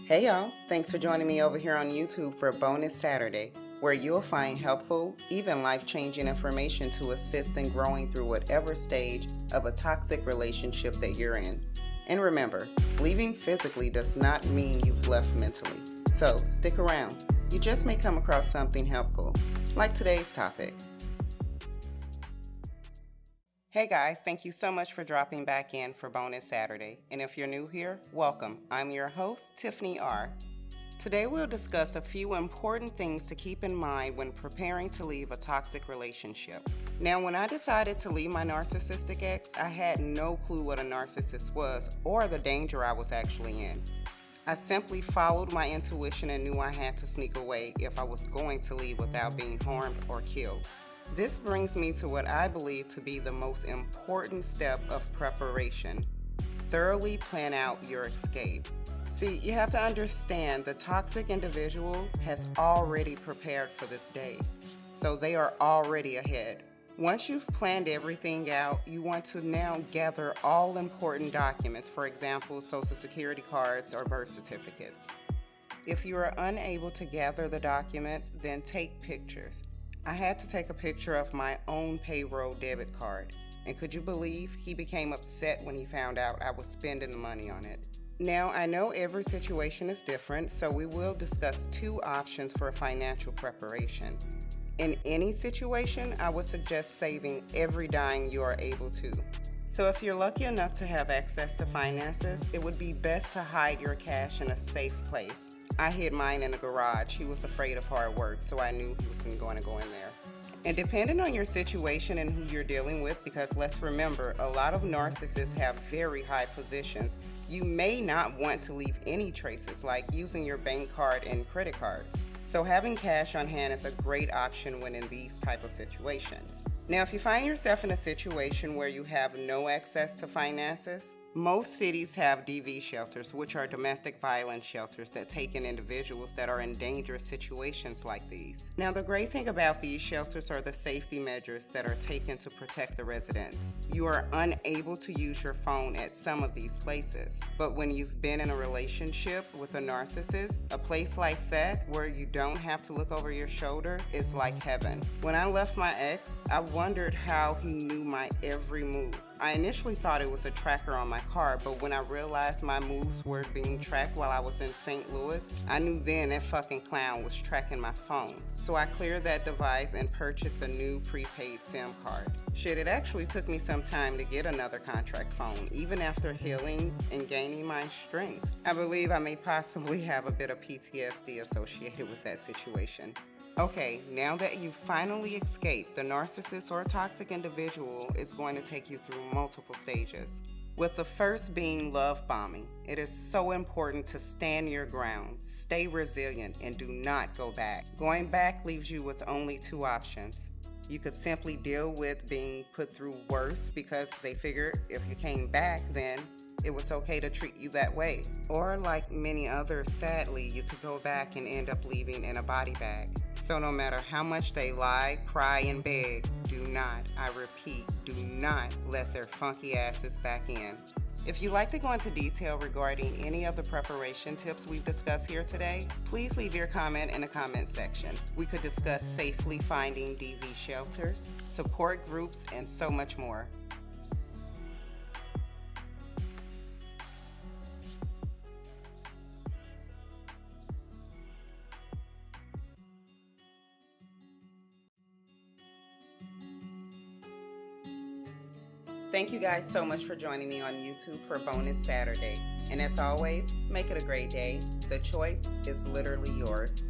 Hey y'all, thanks for joining me over here on YouTube for Bonus Saturday, where you'll find helpful, even life-changing information to assist in growing through whatever stage of a toxic relationship that you're in. And remember, leaving physically does not mean you've left mentally. So stick around, you just may come across something helpful, like today's topic. Hey guys, thank you so much for dropping back in for Bonus Saturday. And if you're new here, welcome. I'm your host, Tiffany R. Today we'll discuss a few important things to keep in mind when preparing to leave a toxic relationship. Now, when I decided to leave my narcissistic ex, I had no clue what a narcissist was or the danger I was actually in. I simply followed my intuition and knew I had to sneak away if I was going to leave without being harmed or killed. This brings me to what I believe to be the most important step of preparation. Thoroughly plan out your escape. See, you have to understand the toxic individual has already prepared for this day, so they are already ahead. Once you've planned everything out, you want to now gather all important documents, for example, social security cards or birth certificates. If you are unable to gather the documents, then take pictures. I had to take a picture of my own payroll debit card, and could you believe he became upset when he found out I was spending the money on it? Now, I know every situation is different, so we will discuss two options for financial preparation. In any situation, I would suggest saving every dime you are able to. So if you're lucky enough to have access to finances, it would be best to hide your cash in a safe place. I hid mine in the garage. He was afraid of hard work, so I knew he wasn't going to go in there. And depending on your situation and who you're dealing with, because let's remember, a lot of narcissists have very high positions, you may not want to leave any traces, like using your bank card and credit cards. So having cash on hand is a great option when in these type of situations. Now, if you find yourself in a situation where you have no access to finances, most cities have DV shelters, which are domestic violence shelters that take in individuals that are in dangerous situations like these. Now, the great thing about these shelters are the safety measures that are taken to protect the residents. You are unable to use your phone at some of these places, but when you've been in a relationship with a narcissist, a place like that where you don't have to look over your shoulder is like heaven. When I left my ex, I wondered how he knew my every move. I initially thought it was a tracker on my car, but when I realized my moves were being tracked while I was in St. Louis, I knew then that fucking clown was tracking my phone. So I cleared that device and purchased a new prepaid SIM card. Shit, it actually took me some time to get another contract phone, even after healing and gaining my strength. I believe I may possibly have a bit of PTSD associated with that situation. Okay, now that you've finally escaped, the narcissist or toxic individual is going to take you through multiple stages. With the first being love bombing, it is so important to stand your ground, stay resilient, and do not go back. Going back leaves you with only two options. You could simply deal with being put through worse because they figure if you came back, then it was okay to treat you that way. Or like many others, sadly, you could go back and end up leaving in a body bag. So no matter how much they lie, cry, and beg, do not, I repeat, do not let their funky asses back in. If you'd like to go into detail regarding any of the preparation tips we've discussed here today, please leave your comment in the comment section. We could discuss safely finding DV shelters, support groups, and so much more. Thank you guys so much for joining me on YouTube for Bonus Saturday. And as always, make it a great day. The choice is literally yours.